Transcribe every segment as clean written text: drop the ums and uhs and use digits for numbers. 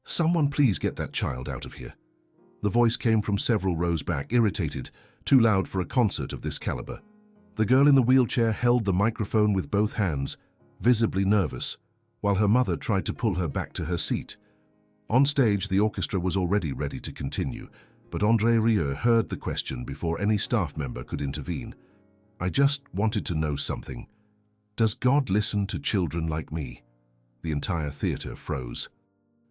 "Someone please get that child out of here." The voice came from several rows back, irritated, too loud for a concert of this caliber. The girl in the wheelchair held the microphone with both hands, visibly nervous, while her mother tried to pull her back to her seat. On stage, the orchestra was already ready to continue, but André Rieu heard the question before any staff member could intervene. "I just wanted to know something. Does God listen to children like me?" The entire theater froze.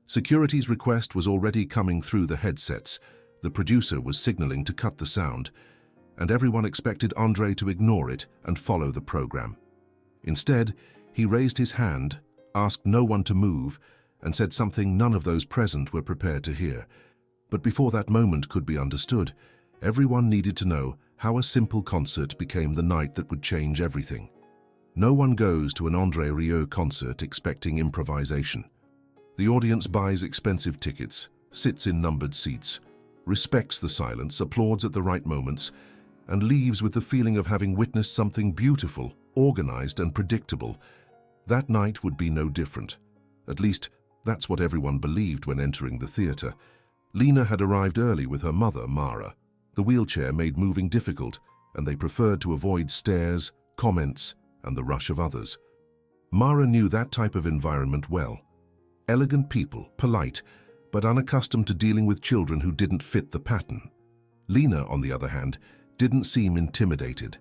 Security's request was already coming through the headsets. The producer was signaling to cut the sound, and everyone expected André to ignore it and follow the program. Instead, he raised his hand, asked no one to move, and said something none of those present were prepared to hear. But before that moment could be understood, everyone needed to know how a simple concert became the night that would change everything. No one goes to an André Rieu concert expecting improvisation. The audience buys expensive tickets, sits in numbered seats, respects the silence, applauds at the right moments, and leaves with the feeling of having witnessed something beautiful, organized and predictable. That night would be no different. At least, that's what everyone believed when entering the theater. Lena had arrived early with her mother, Mara. The wheelchair made moving difficult, and they preferred to avoid stares, comments, and the rush of others. Mara knew that type of environment well. Elegant people, polite, but unaccustomed to dealing with children who didn't fit the pattern. Lena, on the other hand, didn't seem intimidated.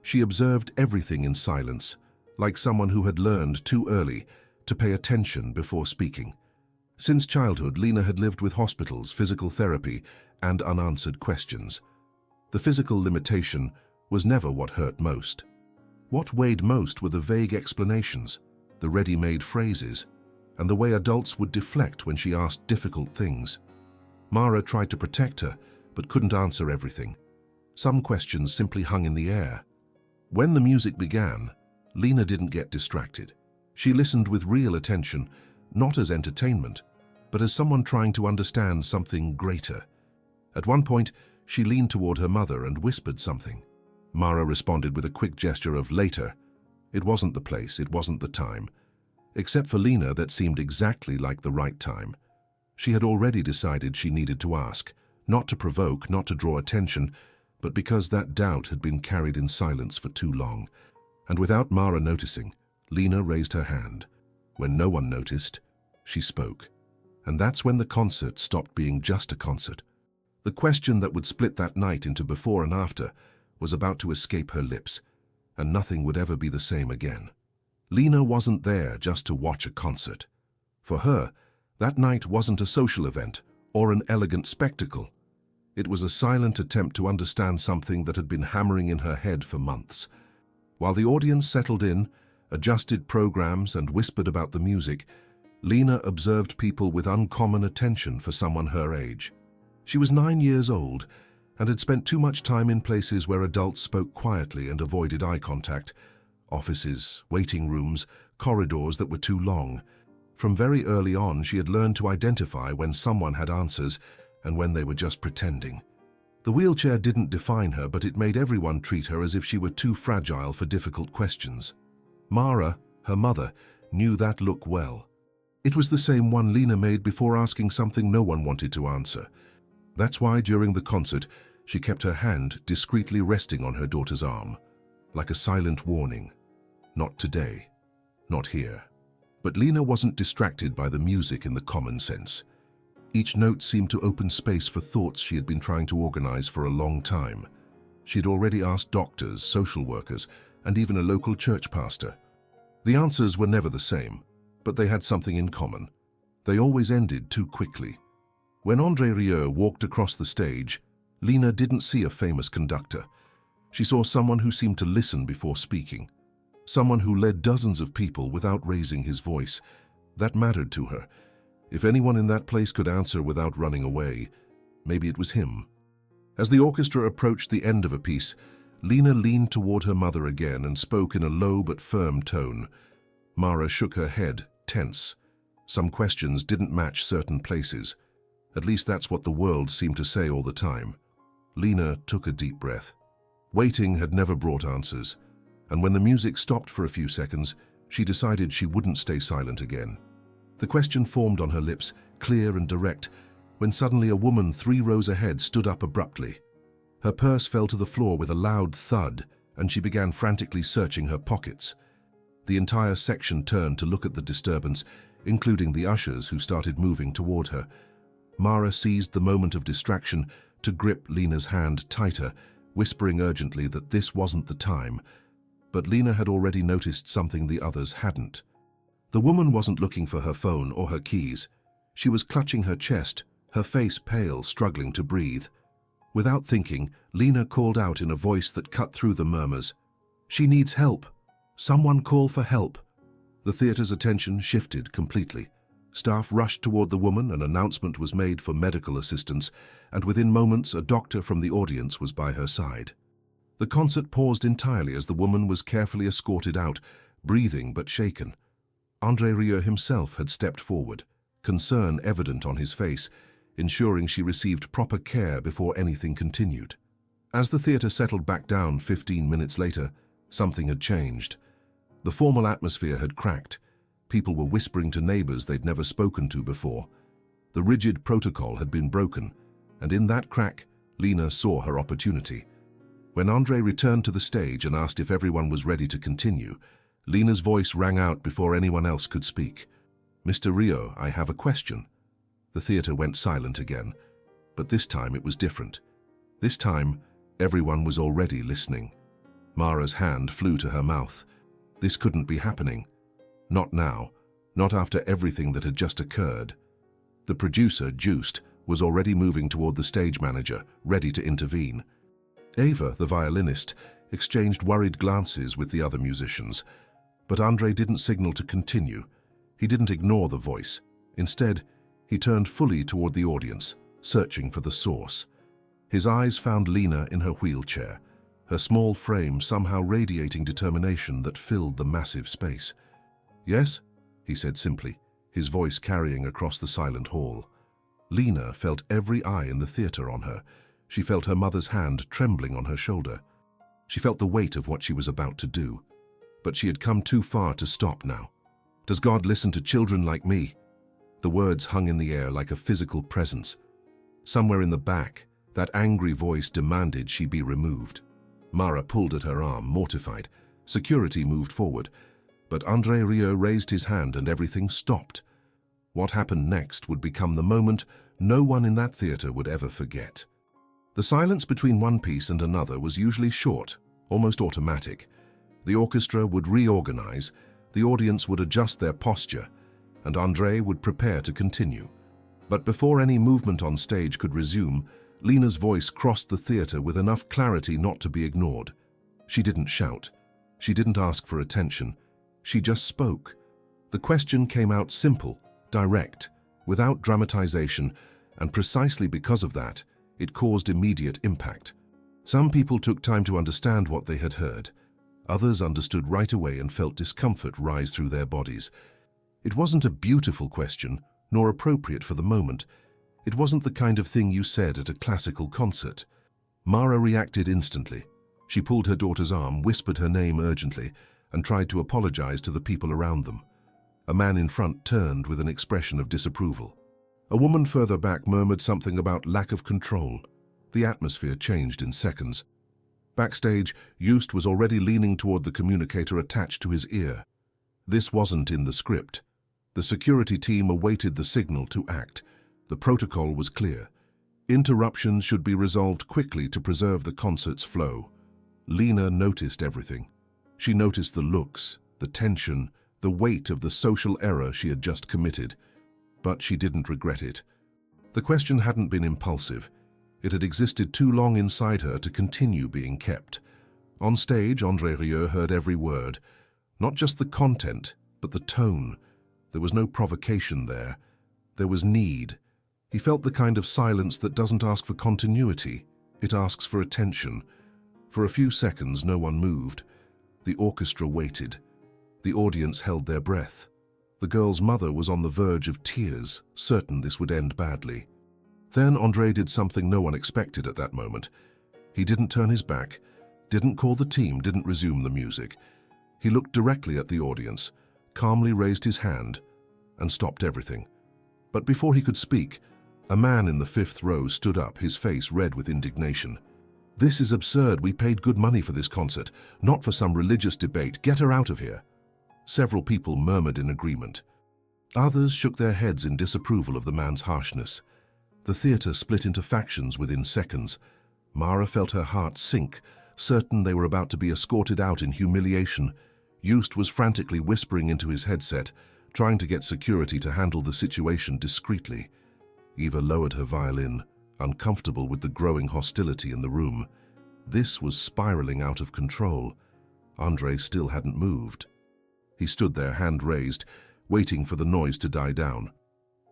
She observed everything in silence, like someone who had learned too early to pay attention before speaking. Since childhood, Lena had lived with hospitals, physical therapy, and unanswered questions. The physical limitation was never what hurt most. What weighed most were the vague explanations, the ready-made phrases, and the way adults would deflect when she asked difficult things. Mara tried to protect her, but couldn't answer everything. Some questions simply hung in the air. When the music began, Lena didn't get distracted. She listened with real attention, not as entertainment, but as someone trying to understand something greater. At one point, she leaned toward her mother and whispered something. Mara responded with a quick gesture of later. It wasn't the place, it wasn't the time. Except for Lena, that seemed exactly like the right time. She had already decided she needed to ask, not to provoke, not to draw attention, but because that doubt had been carried in silence for too long. And without Mara noticing, Lena raised her hand. When no one noticed, she spoke. And that's when the concert stopped being just a concert. The question that would split that night into before and after was about to escape her lips, and nothing would ever be the same again. Lena wasn't there just to watch a concert. For her, that night wasn't a social event or an elegant spectacle. It was a silent attempt to understand something that had been hammering in her head for months. While the audience settled in, adjusted programs, and whispered about the music, Lena observed people with uncommon attention for someone her age. She was 9 years old and had spent too much time in places where adults spoke quietly and avoided eye contact. Offices, waiting rooms, corridors that were too long. From very early on, she had learned to identify when someone had answers and when they were just pretending. The wheelchair didn't define her, but it made everyone treat her as if she were too fragile for difficult questions. Mara, her mother, knew that look well. It was the same one Lena made before asking something no one wanted to answer. That's why during the concert, she kept her hand discreetly resting on her daughter's arm, like a silent warning. Not today, not here. But Lena wasn't distracted by the music in the common sense. Each note seemed to open space for thoughts she had been trying to organize for a long time. She had already asked doctors, social workers, and even a local church pastor. The answers were never the same, but they had something in common. They always ended too quickly. When André Rieu walked across the stage, Lena didn't see a famous conductor. She saw someone who seemed to listen before speaking. Someone who led dozens of people without raising his voice. That mattered to her. If anyone in that place could answer without running away, maybe it was him. As the orchestra approached the end of a piece, Lena leaned toward her mother again and spoke in a low but firm tone. Mara shook her head, tense. Some questions didn't match certain places. At least that's what the world seemed to say all the time. Lena took a deep breath. Waiting had never brought answers, and when the music stopped for a few seconds, she decided she wouldn't stay silent again. The question formed on her lips, clear and direct, when suddenly a woman 3 rows ahead stood up abruptly. Her purse fell to the floor with a loud thud, and she began frantically searching her pockets. The entire section turned to look at the disturbance, including the ushers who started moving toward her. Mara seized the moment of distraction to grip Lena's hand tighter, whispering urgently that this wasn't the time. But Lena had already noticed something the others hadn't. The woman wasn't looking for her phone or her keys. She was clutching her chest, her face pale, struggling to breathe. Without thinking, Lena called out in a voice that cut through the murmurs, "She needs help! Someone call for help!" The theater's attention shifted completely. Staff rushed toward the woman, an announcement was made for medical assistance, and within moments a doctor from the audience was by her side. The concert paused entirely as the woman was carefully escorted out, breathing but shaken. André Rieu himself had stepped forward, concern evident on his face, ensuring she received proper care before anything continued. As the theater settled back down 15 minutes later, something had changed. The formal atmosphere had cracked. People were whispering to neighbors they'd never spoken to before. The rigid protocol had been broken, and in that crack, Lena saw her opportunity. When André returned to the stage and asked if everyone was ready to continue, Lena's voice rang out before anyone else could speak. "Mr. Rieu, I have a question." The theater went silent again, but this time it was different. This time, everyone was already listening. Mara's hand flew to her mouth. This couldn't be happening. Not now, not after everything that had just occurred. The producer, Juiced, was already moving toward the stage manager, ready to intervene. Ava, the violinist, exchanged worried glances with the other musicians, but André didn't signal to continue. He didn't ignore the voice. Instead, he turned fully toward the audience, searching for the source. His eyes found Lena in her wheelchair, her small frame somehow radiating determination that filled the massive space. "Yes?" he said simply, his voice carrying across the silent hall. Lena felt every eye in the theater on her. She felt her mother's hand trembling on her shoulder. She felt the weight of what she was about to do. But she had come too far to stop now. "Does God listen to children like me?" The words hung in the air like a physical presence. Somewhere in the back, that angry voice demanded she be removed. Mara pulled at her arm, mortified. Security moved forward, but André Rieu raised his hand and everything stopped. What happened next would become the moment no one in that theater would ever forget. The silence between one piece and another was usually short, almost automatic. The orchestra would reorganize, the audience would adjust their posture, and André would prepare to continue. But before any movement on stage could resume, Lena's voice crossed the theater with enough clarity not to be ignored. She didn't shout. She didn't ask for attention. She just spoke. The question came out simple, direct, without dramatization, and precisely because of that, it caused immediate impact. Some people took time to understand what they had heard. Others understood right away and felt discomfort rise through their bodies. It wasn't a beautiful question, nor appropriate for the moment. It wasn't the kind of thing you said at a classical concert. Mara reacted instantly. She pulled her daughter's arm, whispered her name urgently, and tried to apologize to the people around them. A man in front turned with an expression of disapproval. A woman further back murmured something about lack of control. The atmosphere changed in seconds. Backstage, Just was already leaning toward the communicator attached to his ear. This wasn't in the script. The security team awaited the signal to act. The protocol was clear. Interruptions should be resolved quickly to preserve the concert's flow. Lena noticed everything. She noticed the looks, the tension, the weight of the social error she had just committed. But she didn't regret it. The question hadn't been impulsive. It had existed too long inside her to continue being kept. On stage, André Rieu heard every word. Not just the content, but the tone. There was no provocation there. There was need. He felt the kind of silence that doesn't ask for continuity. It asks for attention. For a few seconds, no one moved. The orchestra waited. The audience held their breath. The girl's mother was on the verge of tears, certain this would end badly. Then André did something no one expected at that moment. He didn't turn his back, didn't call the team, didn't resume the music. He looked directly at the audience, calmly raised his hand, and stopped everything. But before he could speak, a man in the fifth row stood up, his face red with indignation. "This is absurd. We paid good money for this concert, not for some religious debate. Get her out of here." Several people murmured in agreement. Others shook their heads in disapproval of the man's harshness. The theatre split into factions within seconds. Mara felt her heart sink, certain they were about to be escorted out in humiliation. Just was frantically whispering into his headset, trying to get security to handle the situation discreetly. Eva lowered her violin, uncomfortable with the growing hostility in the room. This was spiraling out of control. André still hadn't moved. He stood there, hand raised, waiting for the noise to die down.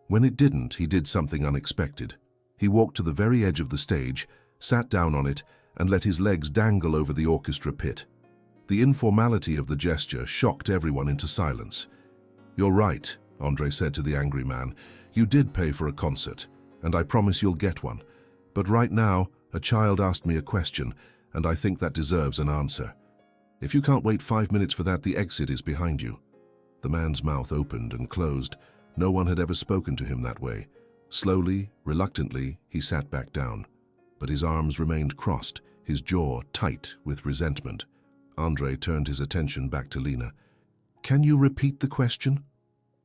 When it didn't, he did something unexpected. He walked to the very edge of the stage, sat down on it, and let his legs dangle over the orchestra pit. The informality of the gesture shocked everyone into silence. "You're right," André said to the angry man. "You did pay for a concert, and I promise you'll get one. But right now, a child asked me a question, and I think that deserves an answer. If you can't wait 5 minutes for that, the exit is behind you." The man's mouth opened and closed. No one had ever spoken to him that way. Slowly, reluctantly, he sat back down. But his arms remained crossed, his jaw tight with resentment. André turned his attention back to Lena. "Can you repeat the question?"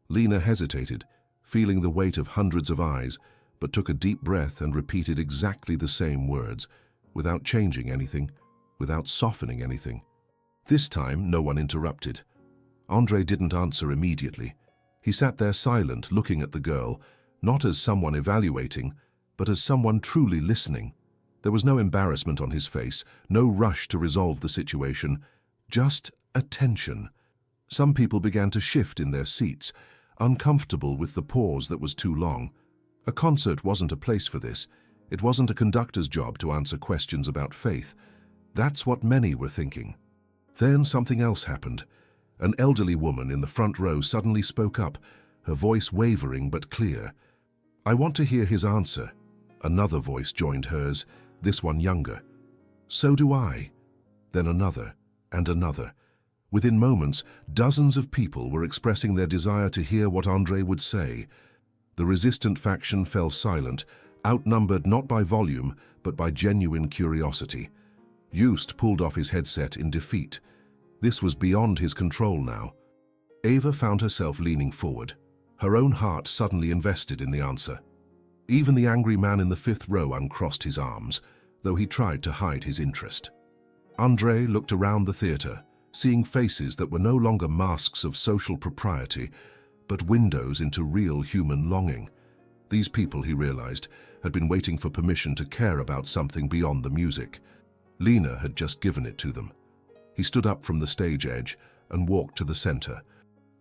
Lena hesitated, feeling the weight of hundreds of eyes, but took a deep breath and repeated exactly the same words, without changing anything, without softening anything. This time, no one interrupted. André didn't answer immediately. He sat there silent, looking at the girl, not as someone evaluating, but as someone truly listening. There was no embarrassment on his face, no rush to resolve the situation, just attention. Some people began to shift in their seats, uncomfortable with the pause that was too long. A concert wasn't a place for this. It wasn't a conductor's job to answer questions about faith. That's what many were thinking. Then something else happened. An elderly woman in the front row suddenly spoke up, her voice wavering but clear. "I want to hear his answer." Another voice joined hers, this one younger. "So do I." Then another, and another. Within moments, dozens of people were expressing their desire to hear what André would say. The resistant faction fell silent, outnumbered not by volume, but by genuine curiosity. Just pulled off his headset in defeat. This was beyond his control now. Eva found herself leaning forward, her own heart suddenly invested in the answer. Even the angry man in the fifth row uncrossed his arms, though he tried to hide his interest. André looked around the theatre, seeing faces that were no longer masks of social propriety, but windows into real human longing. These people, he realized, had been waiting for permission to care about something beyond the music. Lena had just given it to them. He stood up from the stage edge and walked to the center.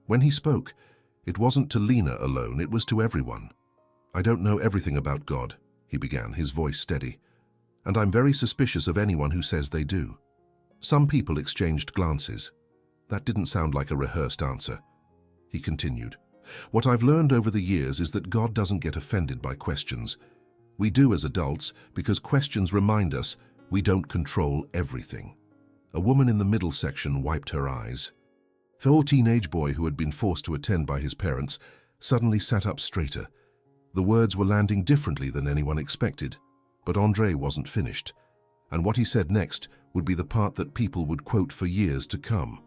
When he spoke, it wasn't to Lena alone, it was to everyone. "I don't know everything about God," he began, his voice steady, "and I'm very suspicious of anyone who says they do." Some people exchanged glances. That didn't sound like a rehearsed answer. He continued, "What I've learned over the years is that God doesn't get offended by questions. We do as adults because questions remind us we don't control everything." A woman in the middle section wiped her eyes. The teenage boy who had been forced to attend by his parents suddenly sat up straighter. The words were landing differently than anyone expected, but André wasn't finished, and what he said next would be the part that people would quote for years to come.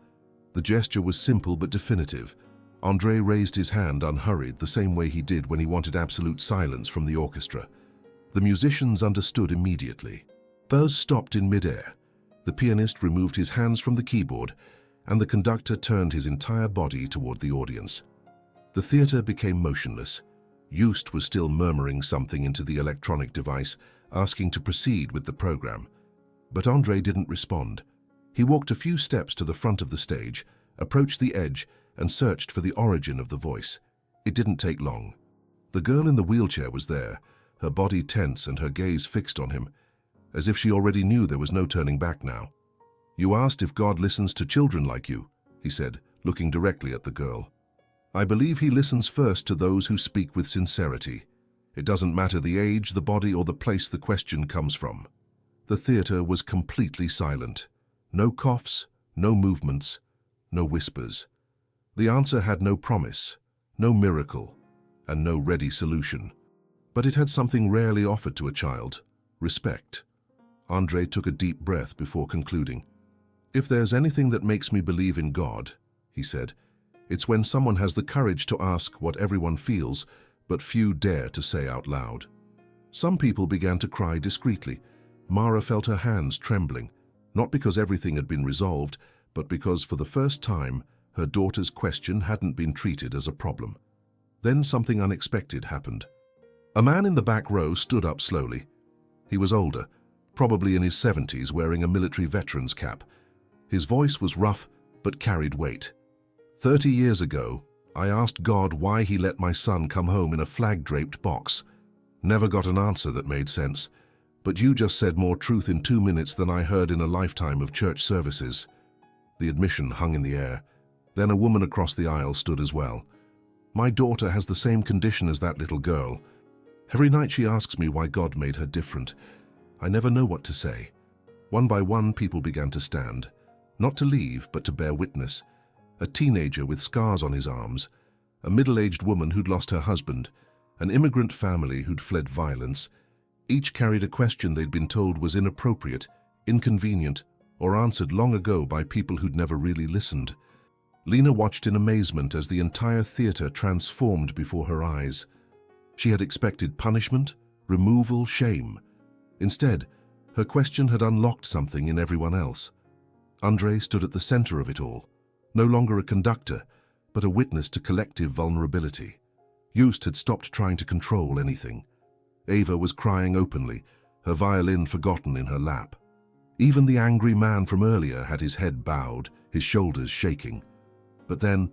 The gesture was simple but definitive. André raised his hand unhurried, the same way he did when he wanted absolute silence from the orchestra. The musicians understood immediately. Buzz stopped in midair. The pianist removed his hands from the keyboard, and the conductor turned his entire body toward the audience. The theater became motionless. Just was still murmuring something into the electronic device, asking to proceed with the program. But André didn't respond. He walked a few steps to the front of the stage, approached the edge, and searched for the origin of the voice. It didn't take long. The girl in the wheelchair was there, her body tense and her gaze fixed on him, as if she already knew there was no turning back now. "You asked if God listens to children like you," he said, looking directly at the girl. "I believe he listens first to those who speak with sincerity. It doesn't matter the age, the body, or the place the question comes from." The theater was completely silent. No coughs, no movements, no whispers. The answer had no promise, no miracle, and no ready solution. But it had something rarely offered to a child: respect. André took a deep breath before concluding. "If there's anything that makes me believe in God," he said, "it's when someone has the courage to ask what everyone feels, but few dare to say out loud." Some people began to cry discreetly. Mara felt her hands trembling, not because everything had been resolved, but because for the first time her daughter's question hadn't been treated as a problem. Then something unexpected happened. A man in the back row stood up slowly. He was older, probably in his 70s, wearing a military veteran's cap. His voice was rough but carried weight. 30 years ago, I asked God why he let my son come home in a flag-draped box. Never got an answer that made sense. But you just said more truth in 2 minutes than I heard in a lifetime of church services." The admission hung in the air. Then a woman across the aisle stood as well. "My daughter has the same condition as that little girl. Every night she asks me why God made her different. I never know what to say." One by one, people began to stand. Not to leave, but to bear witness. A teenager with scars on his arms, a middle-aged woman who'd lost her husband, an immigrant family who'd fled violence. Each carried a question they'd been told was inappropriate, inconvenient, or answered long ago by people who'd never really listened. Lena watched in amazement as the entire theater transformed before her eyes. She had expected punishment, removal, shame. Instead, her question had unlocked something in everyone else. André stood at the center of it all, no longer a conductor, but a witness to collective vulnerability. Joost had stopped trying to control anything. Ava was crying openly, her violin forgotten in her lap. Even the angry man from earlier had his head bowed, his shoulders shaking. But then,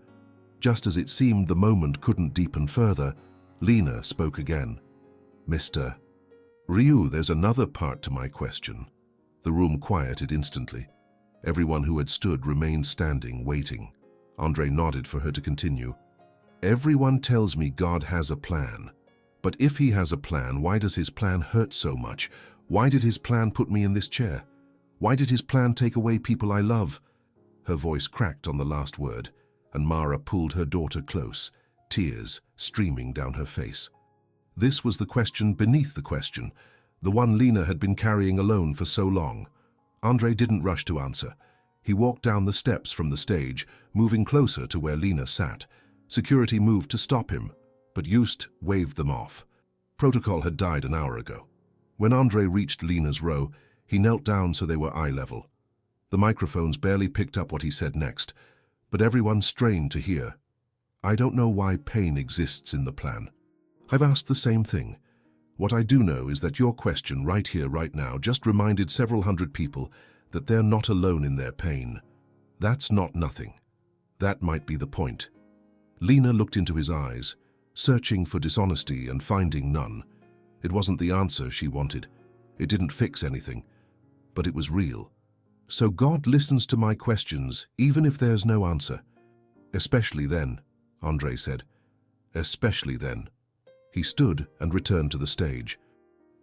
just as it seemed the moment couldn't deepen further, Lena spoke again. "Mr. Rieu, there's another part to my question." The room quieted instantly. Everyone who had stood remained standing, waiting. André nodded for her to continue. "Everyone tells me God has a plan. But if he has a plan, why does his plan hurt so much? Why did his plan put me in this chair? Why did his plan take away people I love?" Her voice cracked on the last word, and Mara pulled her daughter close, tears streaming down her face. This was the question beneath the question, the one Lena had been carrying alone for so long. André didn't rush to answer. He walked down the steps from the stage, moving closer to where Lena sat. Security moved to stop him, but Joost waved them off. Protocol had died an hour ago. When André reached Lena's row, he knelt down so they were eye level. The microphones barely picked up what he said next, but everyone strained to hear. "I don't know why pain exists in the plan. I've asked the same thing. What I do know is that your question right here, right now, just reminded several hundred people that they're not alone in their pain. That's not nothing. That might be the point." Lena looked into his eyes, searching for dishonesty and finding none. It wasn't the answer she wanted. It didn't fix anything, but it was real. "So God listens to my questions, even if there's no answer." "Especially then," André said. "Especially then." He stood and returned to the stage.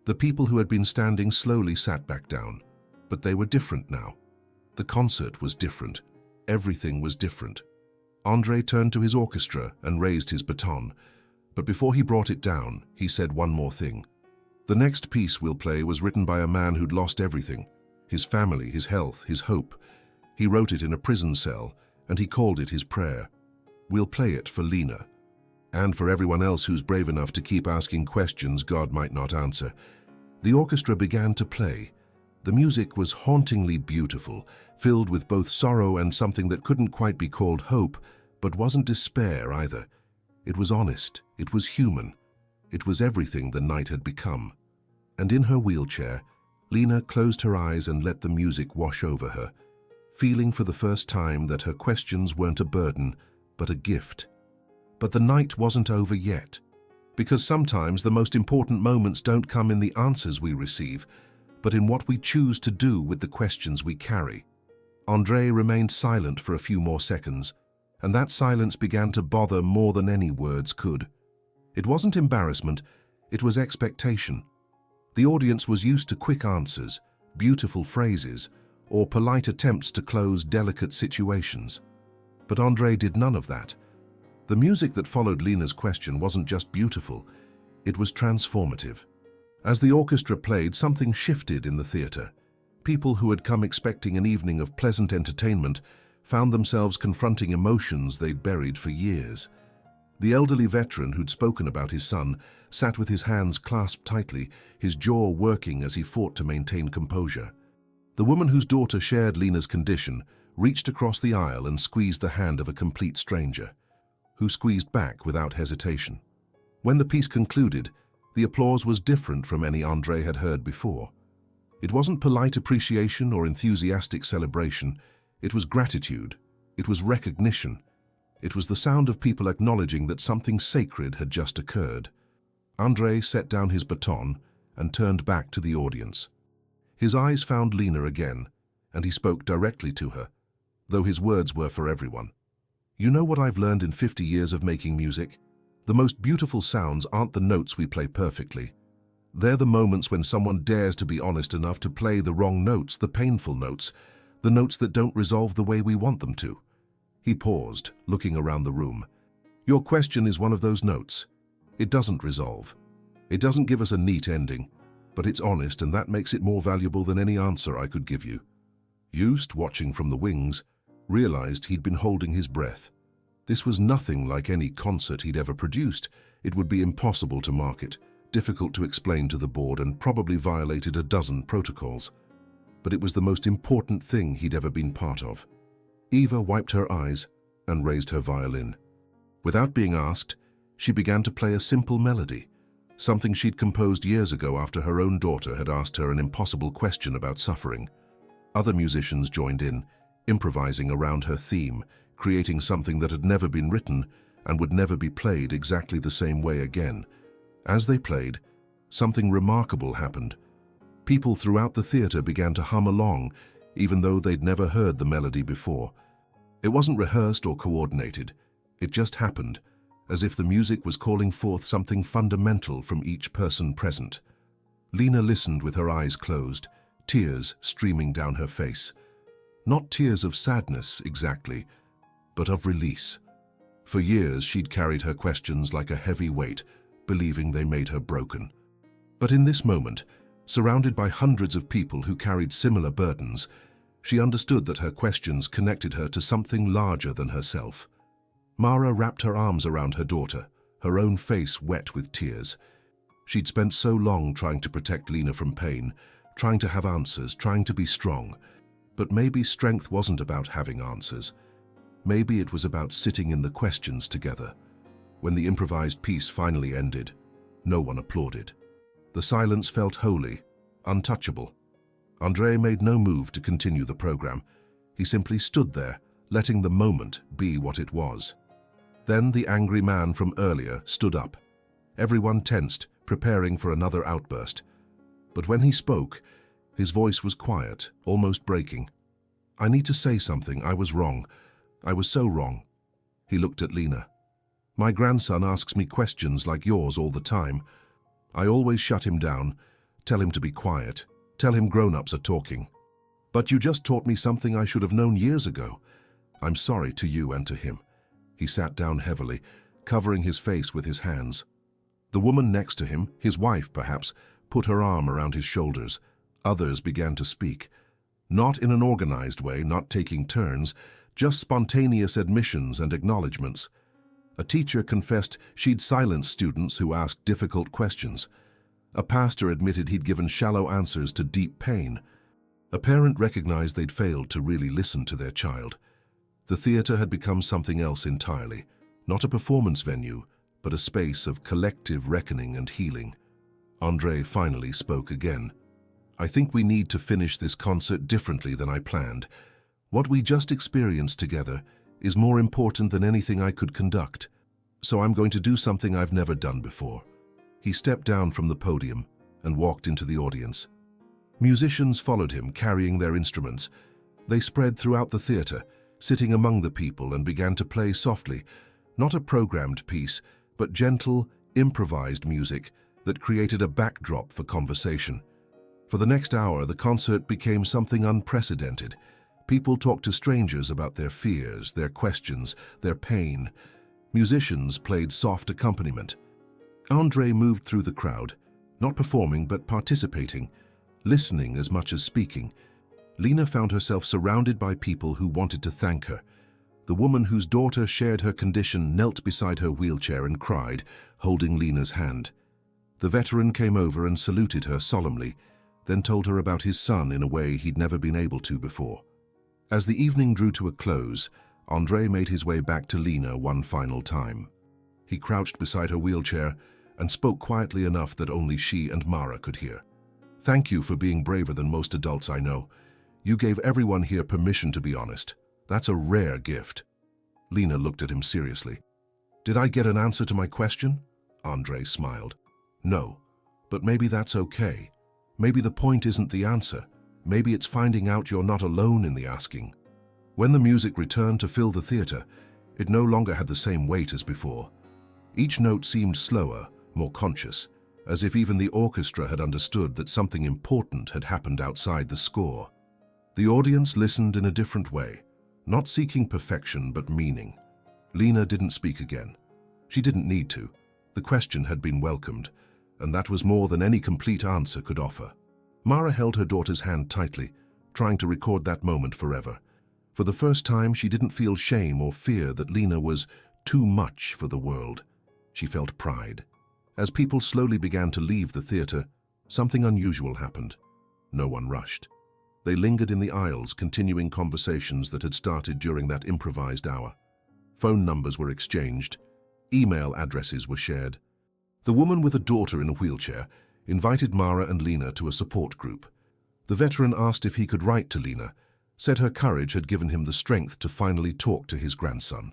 The people who had been standing slowly sat back down, but they were different now. The concert was different. Everything was different. André turned to his orchestra and raised his baton, but before he brought it down, he said one more thing. "The next piece we'll play was written by a man who'd lost everything: his family, his health, his hope. He wrote it in a prison cell, and he called it his prayer. We'll play it for Lena, and for everyone else who's brave enough to keep asking questions God might not answer." The orchestra began to play. The music was hauntingly beautiful, filled with both sorrow and something that couldn't quite be called hope, but wasn't despair either. It was honest, it was human, it was everything the night had become. And in her wheelchair, Lena closed her eyes and let the music wash over her, feeling for the first time that her questions weren't a burden, but a gift. But the night wasn't over yet, because sometimes the most important moments don't come in the answers we receive, but in what we choose to do with the questions we carry. André remained silent for a few more seconds, and that silence began to bother more than any words could. It wasn't embarrassment, it was expectation. The audience was used to quick answers, beautiful phrases, or polite attempts to close delicate situations. But André did none of that. The music that followed Lena's question wasn't just beautiful, it was transformative. As the orchestra played, something shifted in the theater. People who had come expecting an evening of pleasant entertainment found themselves confronting emotions they'd buried for years. The elderly veteran who'd spoken about his son sat with his hands clasped tightly, his jaw working as he fought to maintain composure. The woman whose daughter shared Lena's condition reached across the aisle and squeezed the hand of a complete stranger, who squeezed back without hesitation. When the piece concluded, the applause was different from any André had heard before. It wasn't polite appreciation or enthusiastic celebration. It was gratitude. It was recognition. It was the sound of people acknowledging that something sacred had just occurred. André set down his baton and turned back to the audience. His eyes found Lena again, and he spoke directly to her, though his words were for everyone. You know what I've learned in 50 years of making music? The most beautiful sounds aren't the notes we play perfectly. They're the moments when someone dares to be honest enough to play the wrong notes, the painful notes, the notes that don't resolve the way we want them to. He paused, looking around the room. Your question is one of those notes. It doesn't resolve. It doesn't give us a neat ending, but it's honest, and that makes it more valuable than any answer I could give you. Joost, watching from the wings, realized he'd been holding his breath. This was nothing like any concert he'd ever produced. It would be impossible to market, difficult to explain to the board, and probably violated a dozen protocols. But it was the most important thing he'd ever been part of. Eva wiped her eyes and raised her violin. Without being asked, she began to play a simple melody, something she'd composed years ago after her own daughter had asked her an impossible question about suffering. Other musicians joined in, improvising around her theme, creating something that had never been written and would never be played exactly the same way again. As they played, something remarkable happened. People throughout the theater began to hum along, even though they'd never heard the melody before. It wasn't rehearsed or coordinated. It just happened, as if the music was calling forth something fundamental from each person present. Lena listened with her eyes closed, tears streaming down her face. Not tears of sadness, exactly, but of release. For years, she'd carried her questions like a heavy weight, believing they made her broken. But in this moment, surrounded by hundreds of people who carried similar burdens, she understood that her questions connected her to something larger than herself. Mara wrapped her arms around her daughter, her own face wet with tears. She'd spent so long trying to protect Lena from pain, trying to have answers, trying to be strong. But maybe strength wasn't about having answers. Maybe it was about sitting in the questions together. When the improvised piece finally ended, no one applauded. The silence felt holy, untouchable. André made no move to continue the program. He simply stood there, letting the moment be what it was. Then the angry man from earlier stood up. Everyone tensed, preparing for another outburst. But when he spoke, his voice was quiet, almost breaking. I need to say something. I was wrong. I was so wrong. He looked at Lena. My grandson asks me questions like yours all the time. I always shut him down, tell him to be quiet, tell him grown-ups are talking. But you just taught me something I should have known years ago. I'm sorry to you and to him. He sat down heavily, covering his face with his hands. The woman next to him, his wife perhaps, put her arm around his shoulders. Others began to speak. Not in an organized way, not taking turns, just spontaneous admissions and acknowledgments. A teacher confessed she'd silenced students who asked difficult questions. A pastor admitted he'd given shallow answers to deep pain. A parent recognized they'd failed to really listen to their child. The theater had become something else entirely, not a performance venue, but a space of collective reckoning and healing. André finally spoke again. I think we need to finish this concert differently than I planned. What we just experienced together is more important than anything I could conduct. So I'm going to do something I've never done before. He stepped down from the podium and walked into the audience. Musicians followed him, carrying their instruments. They spread throughout the theater, sitting among the people, and began to play softly, not a programmed piece, but gentle, improvised music that created a backdrop for conversation. For the next hour, the concert became something unprecedented. People talked to strangers about their fears, their questions, their pain. Musicians played soft accompaniment. André moved through the crowd, not performing but participating, listening as much as speaking. Lena found herself surrounded by people who wanted to thank her. The woman whose daughter shared her condition knelt beside her wheelchair and cried, holding Lena's hand. The veteran came over and saluted her solemnly, then told her about his son in a way he'd never been able to before. As the evening drew to a close, André made his way back to Lena one final time. He crouched beside her wheelchair and spoke quietly enough that only she and Mara could hear. "Thank you for being braver than most adults I know. You gave everyone here permission to be honest. That's a rare gift." Lena looked at him seriously. "Did I get an answer to my question?" André smiled. "No, but maybe that's okay. Maybe the point isn't the answer. Maybe it's finding out you're not alone in the asking." When the music returned to fill the theater, it no longer had the same weight as before. Each note seemed slower, more conscious, as if even the orchestra had understood that something important had happened outside the score. The audience listened in a different way, not seeking perfection but meaning. Lena didn't speak again. She didn't need to. The question had been welcomed, and that was more than any complete answer could offer. Mara held her daughter's hand tightly, trying to record that moment forever. For the first time, she didn't feel shame or fear that Lena was too much for the world. She felt pride. As people slowly began to leave the theater, something unusual happened. No one rushed. They lingered in the aisles, continuing conversations that had started during that improvised hour. Phone numbers were exchanged. Email addresses were shared. The woman with a daughter in a wheelchair invited Mara and Lena to a support group. The veteran asked if he could write to Lena, said her courage had given him the strength to finally talk to his grandson.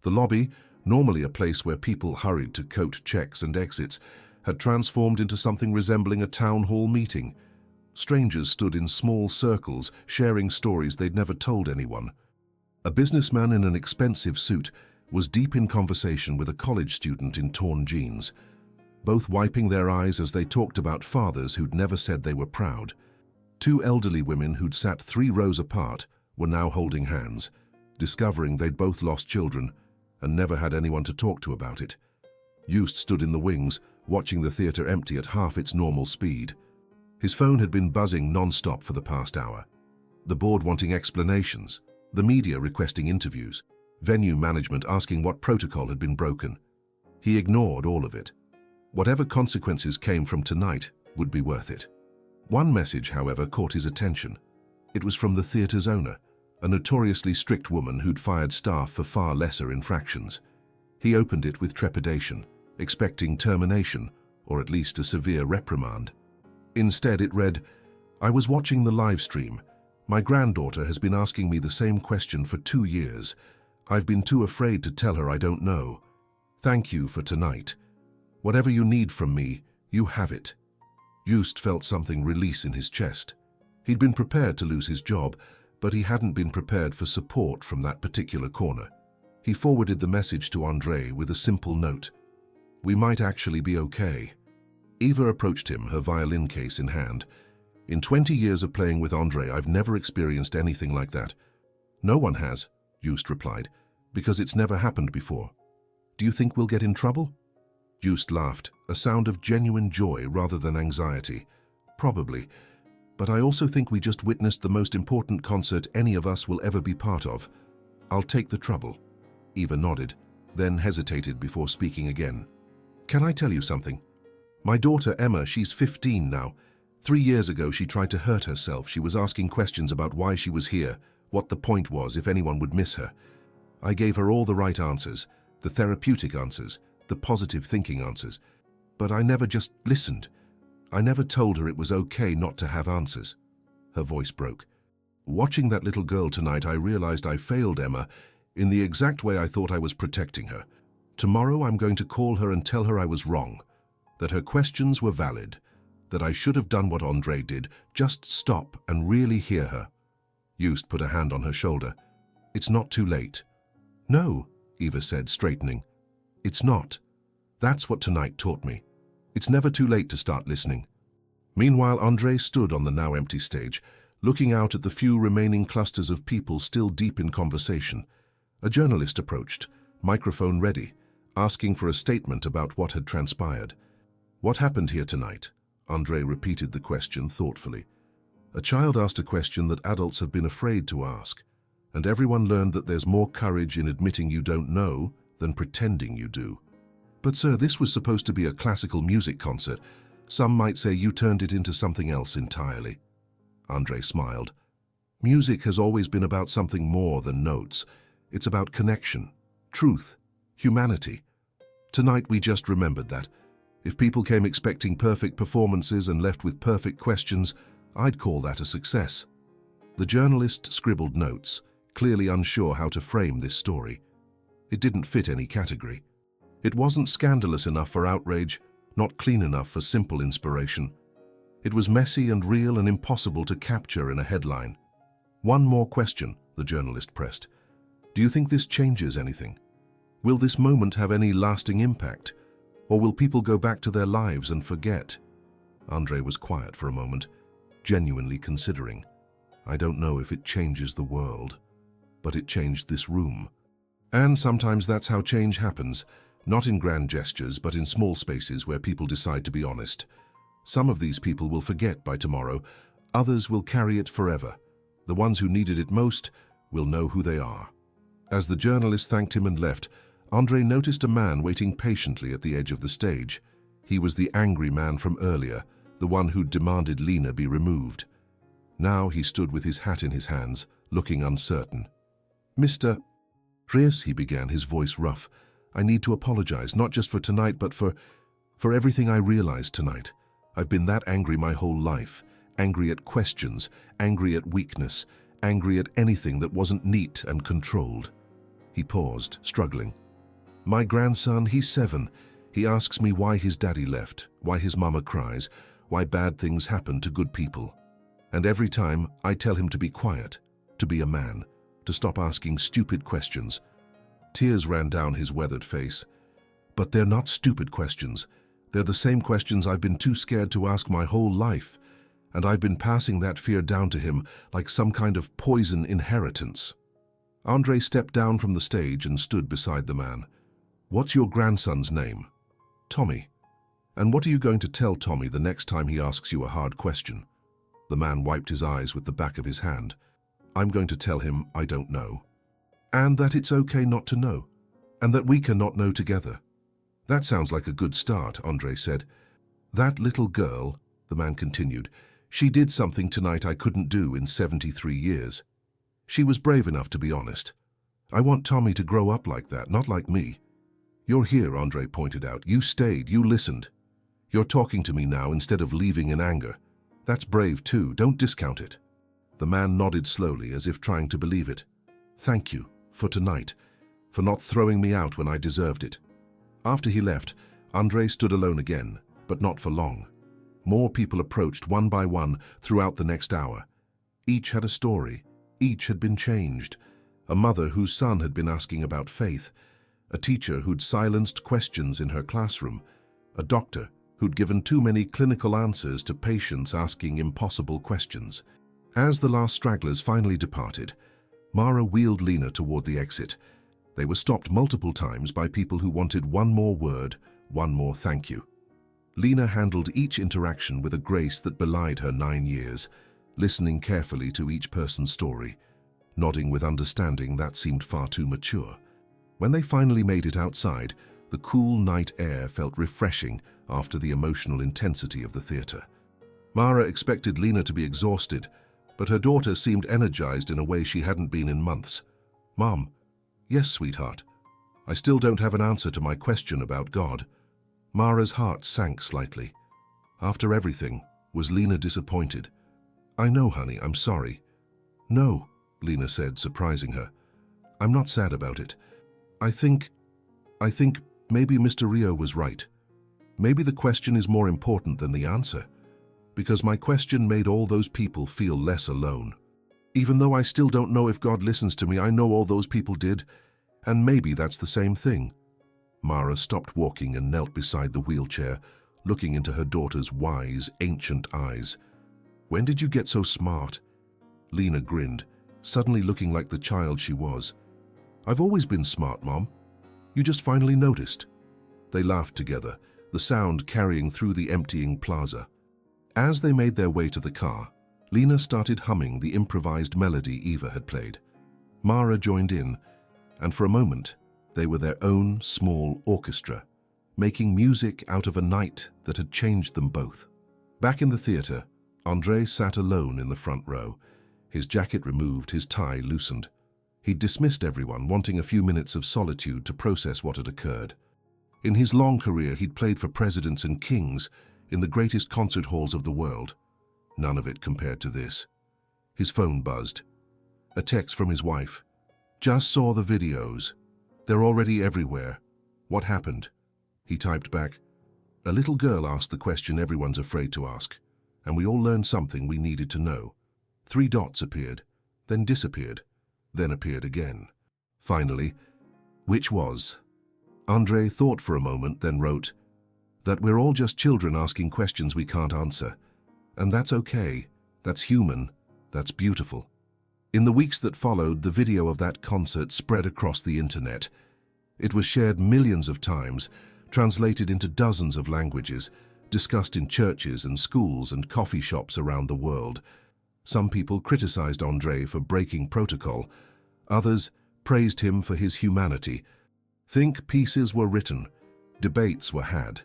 The lobby, normally a place where people hurried to coat checks and exits, had transformed into something resembling a town hall meeting. Strangers stood in small circles, sharing stories they'd never told anyone. A businessman in an expensive suit was deep in conversation with a college student in torn jeans, both wiping their eyes as they talked about fathers who'd never said they were proud. Two elderly women who'd sat 3 rows apart were now holding hands, discovering they'd both lost children and never had anyone to talk to about it. Just stood in the wings, watching the theater empty at half its normal speed. His phone had been buzzing non-stop for the past hour. The board wanting explanations, the media requesting interviews, venue management asking what protocol had been broken. He ignored all of it. Whatever consequences came from tonight would be worth it. One message, however, caught his attention. It was from the theater's owner, a notoriously strict woman who'd fired staff for far lesser infractions. He opened it with trepidation, expecting termination, or at least a severe reprimand. Instead, it read, "I was watching the live stream. My granddaughter has been asking me the same question for 2 years. I've been too afraid to tell her I don't know. Thank you for tonight. Whatever you need from me, you have it." Just felt something release in his chest. He'd been prepared to lose his job, but he hadn't been prepared for support from that particular corner. He forwarded the message to André with a simple note. "We might actually be okay." Eva approached him, her violin case in hand. "In 20 years of playing with André, I've never experienced anything like that." "No one has," Just replied, "because it's never happened before. Do you think we'll get in trouble?" Just laughed, a sound of genuine joy rather than anxiety. "Probably. But I also think we just witnessed the most important concert any of us will ever be part of. I'll take the trouble." Eva nodded, then hesitated before speaking again. "Can I tell you something? My daughter Emma, she's 15 now. 3 years ago she tried to hurt herself. She was asking questions about why she was here, what the point was, if anyone would miss her. I gave her all the right answers, the therapeutic answers, the positive thinking answers. But I never just listened. I never told her it was okay not to have answers." Her voice broke. "Watching that little girl tonight, I realized I failed Emma in the exact way I thought I was protecting her. Tomorrow I'm going to call her and tell her I was wrong, that her questions were valid, that I should have done what André did, just stop and really hear her." Just put a hand on her shoulder. "It's not too late." "No," Eva said, straightening. "It's not. That's what tonight taught me. It's never too late to start listening." Meanwhile, André stood on the now empty stage, looking out at the few remaining clusters of people still deep in conversation. A journalist approached, microphone ready, asking for a statement about what had transpired. "What happened here tonight?" André repeated the question thoughtfully. A child asked a question that adults have been afraid to ask, and everyone learned that there's more courage in admitting you don't know than pretending you do. "But sir, this was supposed to be a classical music concert. Some might say you turned it into something else entirely." André smiled. "Music has always been about something more than notes. It's about connection, truth, humanity. Tonight we just remembered that. If people came expecting perfect performances and left with perfect questions, I'd call that a success." The journalist scribbled notes, clearly unsure how to frame this story. It didn't fit any category. It wasn't scandalous enough for outrage, not clean enough for simple inspiration. It was messy and real and impossible to capture in a headline. "One more question," the journalist pressed. "Do you think this changes anything? Will this moment have any lasting impact? Or will people go back to their lives and forget?" André was quiet for a moment, genuinely considering. "I don't know if it changes the world, but it changed this room." And sometimes that's how change happens, not in grand gestures, but in small spaces where people decide to be honest. Some of these people will forget by tomorrow, others will carry it forever. The ones who needed it most will know who they are. As the journalist thanked him and left, André noticed a man waiting patiently at the edge of the stage. He was the angry man from earlier, the one who'd demanded Lena be removed. Now he stood with his hat in his hands, looking uncertain. "Mr. Rieu," he began, his voice rough, "I need to apologize, not just for tonight, but for everything I realized tonight. I've been that angry my whole life, angry at questions, angry at weakness, angry at anything that wasn't neat and controlled." He paused, struggling. "My grandson, he's 7. He asks me why his daddy left, why his mama cries, why bad things happen to good people. And every time I tell him to be quiet, to be a man, to stop asking stupid questions." Tears ran down his weathered face. "But they're not stupid questions. They're the same questions I've been too scared to ask my whole life. And I've been passing that fear down to him like some kind of poison inheritance." André stepped down from the stage and stood beside the man. "What's your grandson's name?" "Tommy." "And what are you going to tell Tommy the next time he asks you a hard question?" The man wiped his eyes with the back of his hand. "I'm going to tell him I don't know. And that it's okay not to know. And that we cannot know together." "That sounds like a good start," André said. "That little girl," the man continued, "she did something tonight I couldn't do in 73 years. She was brave enough to be honest. I want Tommy to grow up like that, not like me." "You're here," André pointed out. "You stayed, you listened. You're talking to me now instead of leaving in anger. That's brave too, don't discount it." The man nodded slowly, as if trying to believe it. "Thank you, for tonight, for not throwing me out when I deserved it." After he left, André stood alone again, but not for long. More people approached one by one throughout the next hour. Each had a story, each had been changed. A mother whose son had been asking about faith, a teacher who'd silenced questions in her classroom, a doctor who'd given too many clinical answers to patients asking impossible questions. As the last stragglers finally departed, Mara wheeled Lena toward the exit. They were stopped multiple times by people who wanted one more word, one more thank you. Lena handled each interaction with a grace that belied her 9 years, listening carefully to each person's story, nodding with understanding that seemed far too mature. When they finally made it outside, the cool night air felt refreshing after the emotional intensity of the theater. Mara expected Lena to be exhausted, but her daughter seemed energized in a way she hadn't been in months. "Mom." "Yes, sweetheart. I still don't have an answer to my question about God." Mara's heart sank slightly. After everything, was Lena disappointed? "I know, honey, I'm sorry." "No," Lena said, surprising her. "I'm not sad about it. I think maybe Mr. Rieu was right. Maybe the question is more important than the answer, because my question made all those people feel less alone. Even though I still don't know if God listens to me, I know all those people did, and maybe that's the same thing." Mara stopped walking and knelt beside the wheelchair, looking into her daughter's wise, ancient eyes. "When did you get so smart?" Lena grinned, suddenly looking like the child she was. "I've always been smart, Mom. You just finally noticed." They laughed together, the sound carrying through the emptying plaza. As they made their way to the car, Lena started humming the improvised melody Eva had played. Mara joined in, and for a moment, they were their own small orchestra, making music out of a night that had changed them both. Back in the theater, André sat alone in the front row, his jacket removed, his tie loosened. He'd dismissed everyone, wanting a few minutes of solitude to process what had occurred. In his long career, he'd played for presidents and kings in the greatest concert halls of the world. None of it compared to this. His phone buzzed. A text from his wife. "Just saw the videos. They're already everywhere. What happened?" He typed back, "A little girl asked the question everyone's afraid to ask, and we all learned something we needed to know." 3 dots appeared, then disappeared, then appeared again. Finally, which was? André thought for a moment, then wrote, "That we're all just children asking questions we can't answer. And that's okay. That's human. That's beautiful." In the weeks that followed, the video of that concert spread across the internet. It was shared millions of times, translated into dozens of languages, discussed in churches and schools and coffee shops around the world. Some people criticized André for breaking protocol. Others praised him for his humanity. Think pieces were written. Debates were had.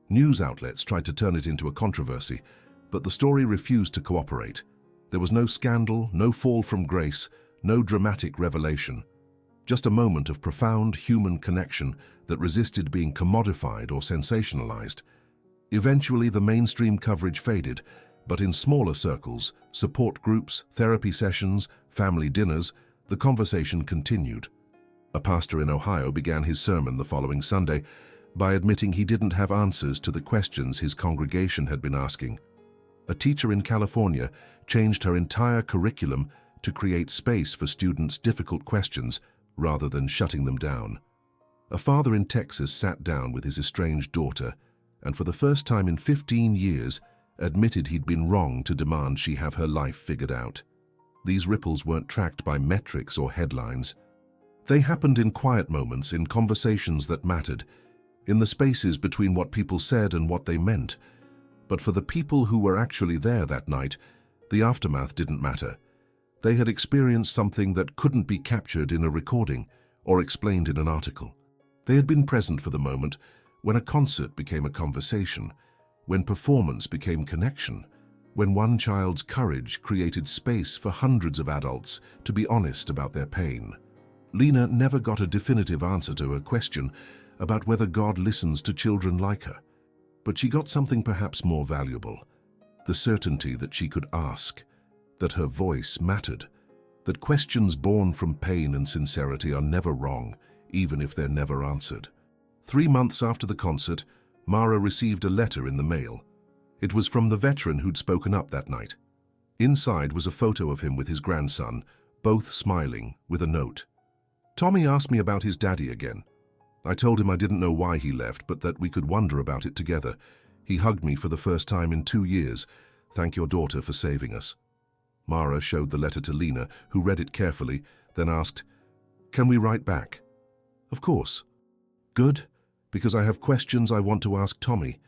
News outlets tried to turn it into a controversy, but the story refused to cooperate. There was no scandal, no fall from grace, no dramatic revelation. Just a moment of profound human connection that resisted being commodified or sensationalized. Eventually, the mainstream coverage faded, but in smaller circles, support groups, therapy sessions, family dinners, the conversation continued. A pastor in Ohio began his sermon the following Sunday by admitting he didn't have answers to the questions his congregation had been asking. A teacher in California changed her entire curriculum to create space for students' difficult questions rather than shutting them down. A father in Texas sat down with his estranged daughter and for the first time in 15 years admitted he'd been wrong to demand she have her life figured out. These ripples weren't tracked by metrics or headlines. They happened in quiet moments, in conversations that mattered, in the spaces between what people said and what they meant. But for the people who were actually there that night, the aftermath didn't matter. They had experienced something that couldn't be captured in a recording or explained in an article. They had been present for the moment when a concert became a conversation, when performance became connection, when one child's courage created space for hundreds of adults to be honest about their pain. Lena never got a definitive answer to her question about whether God listens to children like her. But she got something perhaps more valuable, the certainty that she could ask, that her voice mattered, that questions born from pain and sincerity are never wrong, even if they're never answered. 3 months after the concert, Mara received a letter in the mail. It was from the veteran who'd spoken up that night. Inside was a photo of him with his grandson, both smiling, with a note. "Tommy asked me about his daddy again. I told him I didn't know why he left, but that we could wonder about it together. He hugged me for the first time in 2 years. Thank your daughter for saving us." Mara showed the letter to Lena, who read it carefully, then asked, "Can we write back?" "Of course." "Good, because I have questions I want to ask Tommy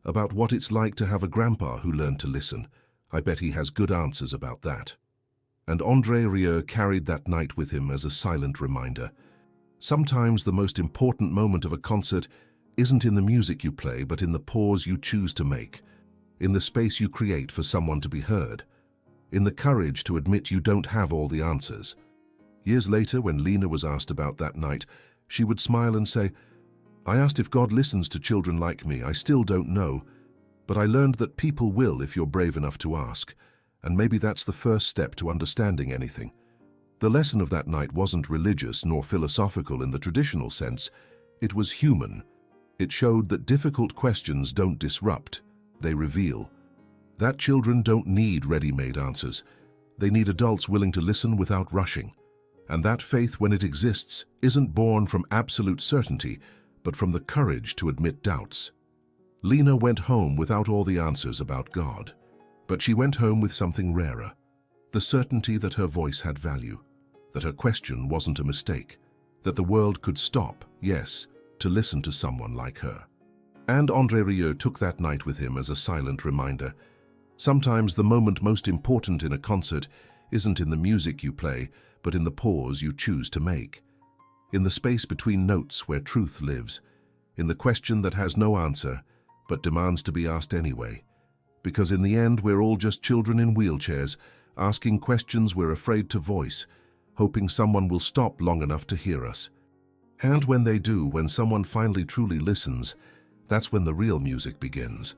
about what it's like to have a grandpa who learned to listen. I bet he has good answers about that." And André Rieu carried that night with him as a silent reminder. Sometimes the most important moment of a concert isn't in the music you play, but in the pause you choose to make, in the space you create for someone to be heard, in the courage to admit you don't have all the answers. Years later, when Lena was asked about that night, she would smile and say, "I asked if God listens to children like me. I still don't know, but I learned that people will if you're brave enough to ask, and maybe that's the first step to understanding anything." The lesson of that night wasn't religious nor philosophical in the traditional sense. It was human. It showed that difficult questions don't disrupt, they reveal. That children don't need ready-made answers. They need adults willing to listen without rushing. And that faith, when it exists, isn't born from absolute certainty, but from the courage to admit doubts. Lena went home without all the answers about God, but she went home with something rarer, the certainty that her voice had value, that her question wasn't a mistake, that the world could stop, Yes, to listen to someone like her. And André Rieu took that night with him as a silent reminder. Sometimes the moment most important in a concert isn't in the music you play, but in the pause you choose to make. In the space between notes where truth lives. In the question that has no answer, but demands to be asked anyway. Because in the end, we're all just children in wheelchairs, asking questions we're afraid to voice, hoping someone will stop long enough to hear us. And when they do, when someone finally truly listens, that's when the real music begins.